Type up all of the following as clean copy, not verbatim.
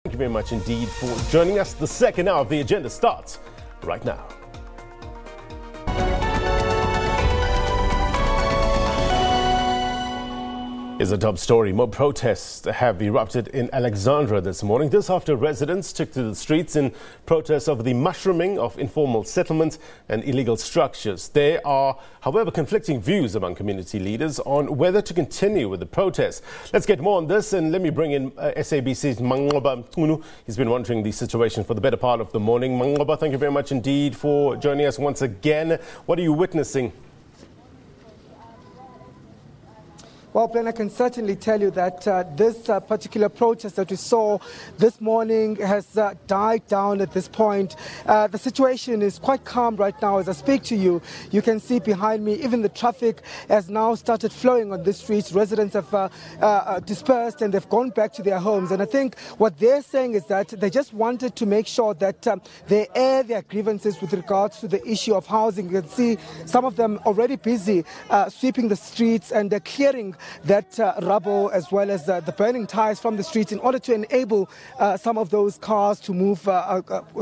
Thank you very much indeed for joining us. The second hour of the agenda starts right now. Here's a top story. More protests have erupted in Alexandra this morning. This after residents took to the streets in protest over the mushrooming of informal settlements and illegal structures. There are, however, conflicting views among community leaders on whether to continue with the protests. Let's get more on this, and let me bring in SABC's Manqoba Mchunu. He's been monitoring the situation for the better part of the morning. Manqoba, thank you very much indeed for joining us once again. What are you witnessing? Well, Glenn, I can certainly tell you that this particular protest that we saw this morning has died down at this point. The situation is quite calm right now as I speak to you. You can see behind me, even the traffic has now started flowing on the streets. Residents have dispersed and they've gone back to their homes. And I think what they're saying is that they just wanted to make sure that they air their grievances with regards to the issue of housing. You can see some of them already busy sweeping the streets and clearing that rubble as well as the burning tires from the streets in order to enable some of those cars to move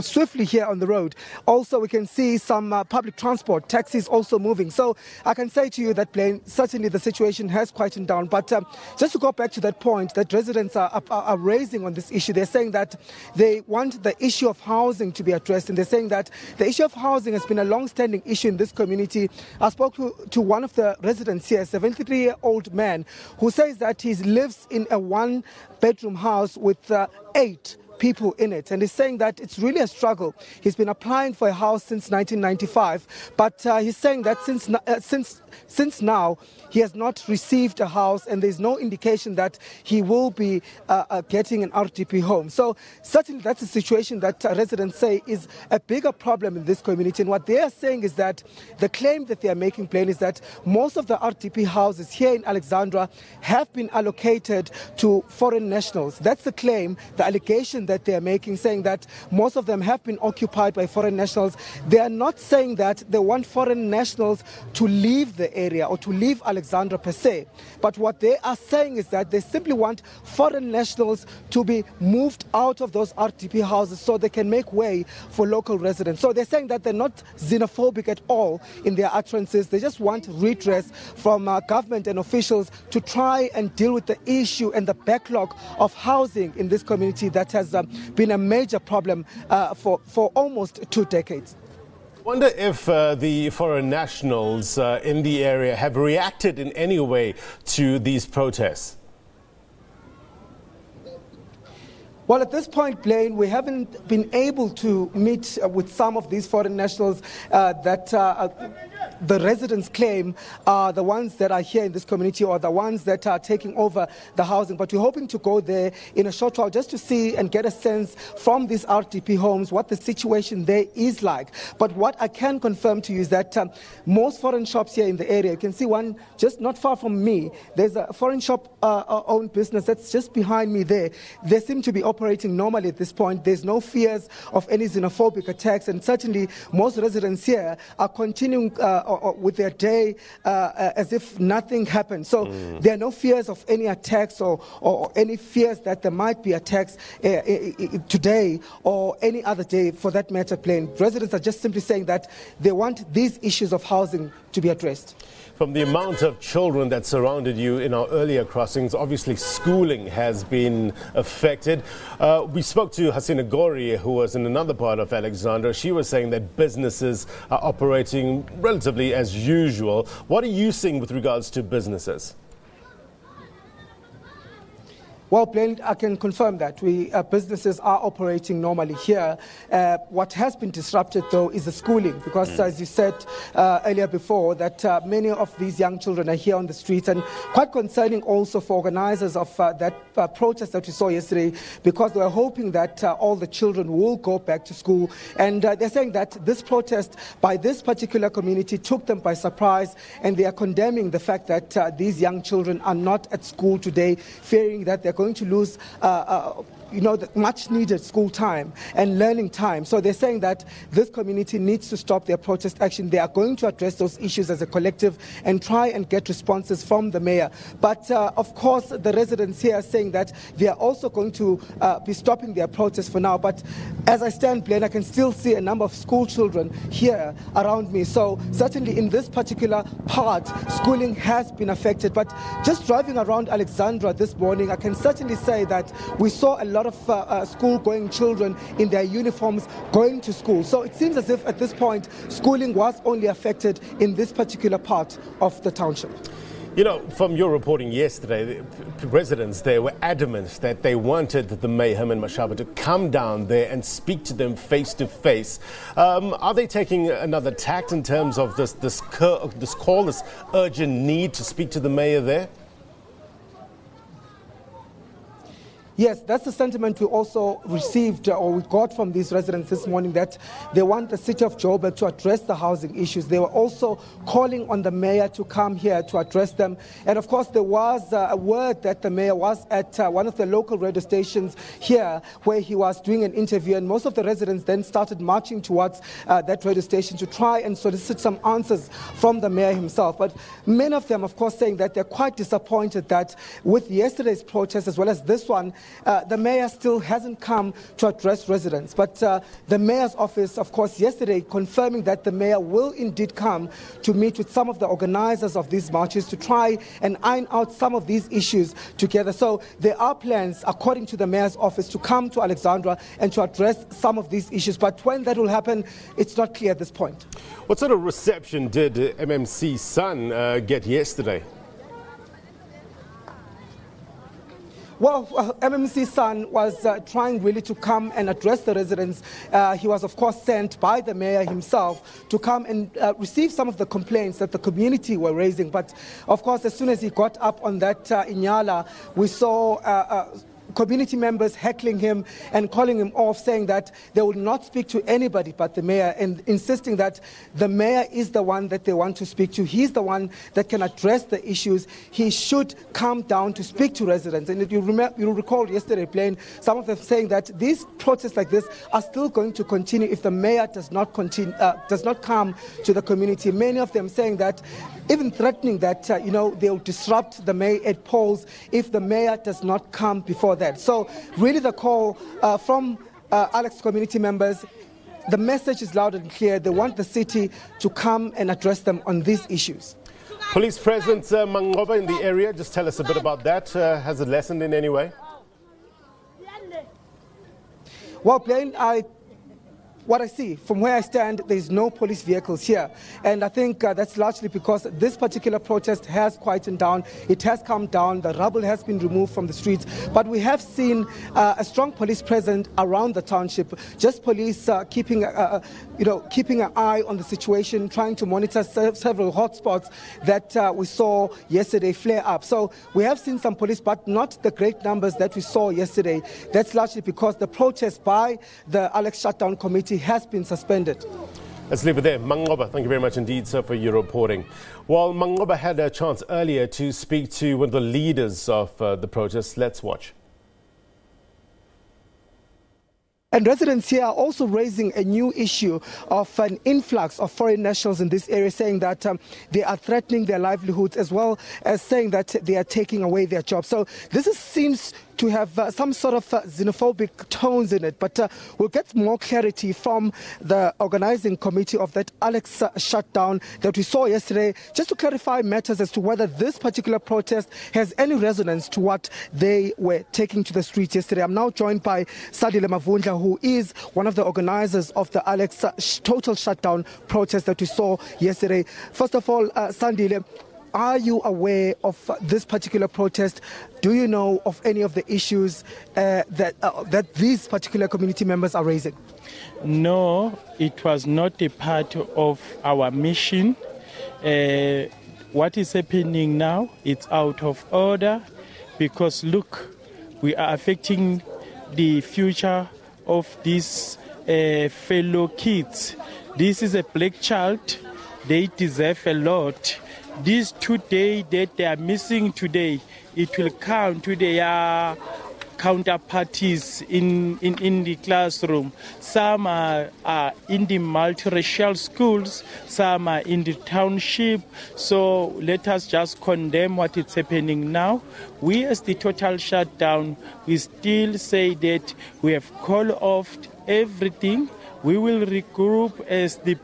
swiftly here on the road. Also, we can see some public transport, taxis also moving. So I can say to you that, Blaine, certainly the situation has quietened down. But just to go back to that point that residents are raising on this issue, they're saying that they want the issue of housing to be addressed. And they're saying that the issue of housing has been a long-standing issue in this community. I spoke to one of the residents here, a 73-year-old man, who says that he lives in a one-bedroom house with 8 people in it, and he's saying that it's really a struggle. He's been applying for a house since 1995, but he's saying that since now he has not received a house, and there's no indication that he will be getting an RDP home. So certainly that's a situation that residents say is a bigger problem in this community. And what they are saying is that the claim that they are making plain is that most of the RDP houses here in Alexandra have been allocated to foreign nationals. That's the claim, the allegation that they are making, saying that most of them have been occupied by foreign nationals. They are not saying that they want foreign nationals to leave the area or to leave Alexandra per se. But what they are saying is that they simply want foreign nationals to be moved out of those RDP houses so they can make way for local residents. So they're saying that they're not xenophobic at all in their utterances. They just want redress from government and officials to try and deal with the issue and the backlog of housing in this community that has been a major problem for almost 2 decades. I wonder if the foreign nationals in the area have reacted in any way to these protests. Well, at this point, Blaine, we haven't been able to meet with some of these foreign nationals that the residents claim are the ones that are here in this community or the ones that are taking over the housing. But we're hoping to go there in a short while just to see and get a sense from these RDP homes what the situation there is like. But what I can confirm to you is that most foreign shops here in the area, you can see one just not far from me, there's a foreign shop owned business that's just behind me there. They seem to be operating normally at this point. There's no fears of any xenophobic attacks, and certainly most residents here are continuing with their day as if nothing happened. So there are no fears of any attacks or any fears that there might be attacks today or any other day for that matter. Plain residents are just simply saying that they want these issues of housing to be addressed. From the amount of children that surrounded you in our earlier crossings, obviously schooling has been affected. We spoke to Hasina Gori, who was in another part of Alexandra. She was saying that businesses are operating relatively as usual. What are you seeing with regards to businesses? Well, Blaine, I can confirm that businesses are operating normally here. What has been disrupted, though, is the schooling, because as you said earlier before, that many of these young children are here on the streets, and quite concerning also for organizers of that protest that we saw yesterday, because they were hoping that all the children will go back to school. And they're saying that this protest by this particular community took them by surprise, and they are condemning the fact that these young children are not at school today, fearing that they're going to lose the much needed school time and learning time. So they're saying that this community needs to stop their protest action. They are going to address those issues as a collective and try and get responses from the mayor. But of course, the residents here are saying that they are also going to be stopping their protest for now. But as I stand, Blaine, I can still see a number of school children here around me. So certainly in this particular part, schooling has been affected. But just driving around Alexandra this morning, I can certainly say that we saw a lot of school-going children in their uniforms going to school. So it seems as if at this point, schooling was only affected in this particular part of the township. You know, from your reporting yesterday, the residents there were adamant that they wanted the mayor, Herman Mashaba, to come down there and speak to them face to face. Are they taking another tact in terms of this call, this urgent need to speak to the mayor there? Yes, that's the sentiment we also received or we got from these residents this morning, that they want the city of Joburg to address the housing issues. They were also calling on the mayor to come here to address them. And of course, there was a word that the mayor was at one of the local radio stations here where he was doing an interview, and most of the residents then started marching towards that radio station to try and solicit some answers from the mayor himself. But many of them, of course, saying that they're quite disappointed that with yesterday's protest as well as this one, the mayor still hasn't come to address residents. But the mayor's office, of course, yesterday confirming that the mayor will indeed come to meet with some of the organizers of these marches to try and iron out some of these issues together. So there are plans, according to the mayor's office, to come to Alexandra and to address some of these issues. But when that will happen, it's not clear at this point. What sort of reception did MMC's son get yesterday? Well, MMC's son was trying really to come and address the residents. He was, of course, sent by the mayor himself to come and receive some of the complaints that the community were raising. But, of course, as soon as he got up on that Inyala, we saw community members heckling him and calling him off, saying that they would not speak to anybody but the mayor, and insisting that the mayor is the one that they want to speak to. He's the one that can address the issues. He should come down to speak to residents. And you'll recall yesterday, Blaine, some of them saying that these protests like this are still going to continue if the mayor does not come to the community. Many of them saying that, even threatening that they'll disrupt the mayor at polls if the mayor does not come before that. So really the call from Alex community members, the message is loud and clear. They want the city to come and address them on these issues. Police presence, Manqoba, in the area, just tell us a bit about that. Has it lessened in any way? Well, Blaine, what I see from where I stand, there's no police vehicles here. And I think that's largely because this particular protest has quietened down. It has calmed down. The rubble has been removed from the streets. But we have seen a strong police presence around the township. Just police keeping an eye on the situation, trying to monitor several hotspots that we saw yesterday flare up. So we have seen some police, but not the great numbers that we saw yesterday. That's largely because the protest by the Alex Shutdown Committee has been suspended. Let's leave it there. Manqoba, thank you very much indeed, sir, for your reporting. Well, Manqoba had a chance earlier to speak to one of the leaders of the protest. Let's watch. And residents here are also raising a new issue of an influx of foreign nationals in this area, saying that they are threatening their livelihoods, as well as saying that they are taking away their jobs. So this seems to have some sort of xenophobic tones in it. But we'll get more clarity from the organizing committee of that Alex shutdown that we saw yesterday, just to clarify matters as to whether this particular protest has any resonance to what they were taking to the streets yesterday. I'm now joined by Sandile Mavundla, who is one of the organizers of the Alex total shutdown protest that we saw yesterday. First of all, Sandile, are you aware of this particular protest? Do you know of any of the issues that these particular community members are raising? No, it was not a part of our mission. What is happening now, it's out of order, because look, we are affecting the future of these fellow kids. This is a black child. They deserve a lot. These 2 days that they are missing today, it will count to their counterparties in the classroom. Some are in the multiracial schools, some are in the township. So let us just condemn what is happening now. We, as the total shutdown, we still say that we have called off everything. We will regroup as the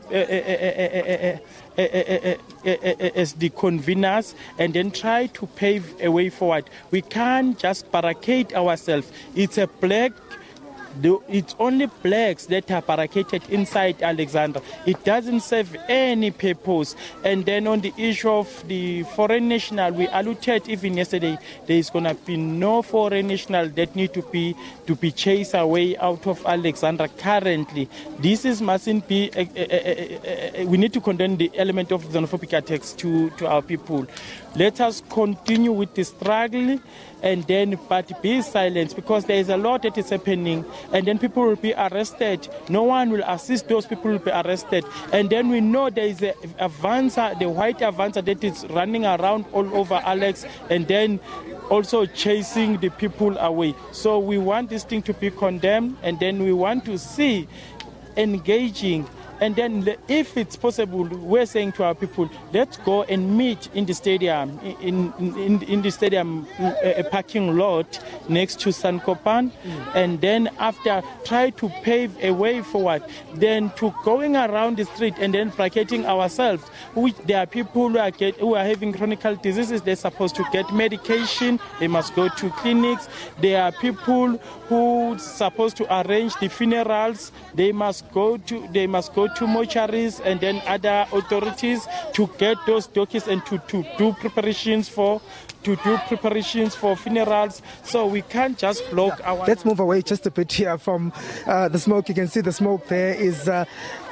conveners and then try to pave a way forward. We can't just barricade ourselves. It's only blacks that are barricaded inside Alexandra. It doesn't serve any purpose. And then on the issue of the foreign national, we alluded even yesterday, there is going to be no foreign national that need to be chased away out of Alexandra currently. This mustn't be, we need to condemn the element of xenophobic attacks to our people. Let us continue with the struggle but be silent, because there is a lot that is happening, and then people will be arrested. No one will assist those people will be arrested. And then we know there is the white Avanza that is running around all over Alex, and then also chasing the people away. So we want this thing to be condemned, and then we want to see engaging. And then if it's possible, we're saying to our people, let's go and meet in the stadium, in the stadium parking lot next to Manqoba, and then after try to pave a way forward, then to going around the street and then bracketing ourselves. There are people who are having chronic diseases, they're supposed to get medication, they must go to clinics. There are people who are supposed to arrange the funerals, they must go to mortuaries and then other authorities to get those documents and to do preparations for funerals. So we can't just block our... Let's move away just a bit here from the smoke. You can see the smoke there is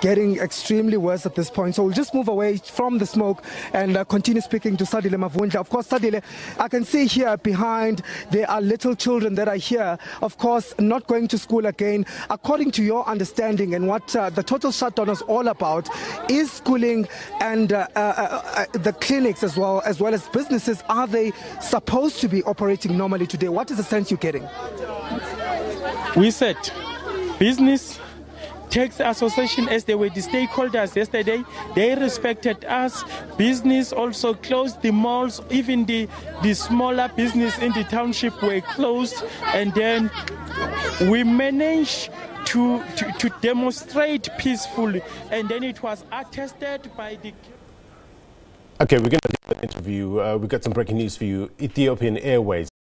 getting extremely worse at this point. So we'll just move away from the smoke and continue speaking to Sadile Mavundla. Of course, Sadile, I can see here behind there are little children that are here, of course, not going to school again. According to your understanding and what the total shutdown is all about, is schooling and the clinics as well as businesses, are they supposed to be operating normally today? What is the sense you're getting? We said business, tax association, as they were the stakeholders yesterday, they respected us. Business also closed, the malls, even the smaller business in the township were closed, and then we managed to demonstrate peacefully, and then it was attested by the... Okay, we're going to do an interview. We've got some breaking news for you. Ethiopian Airways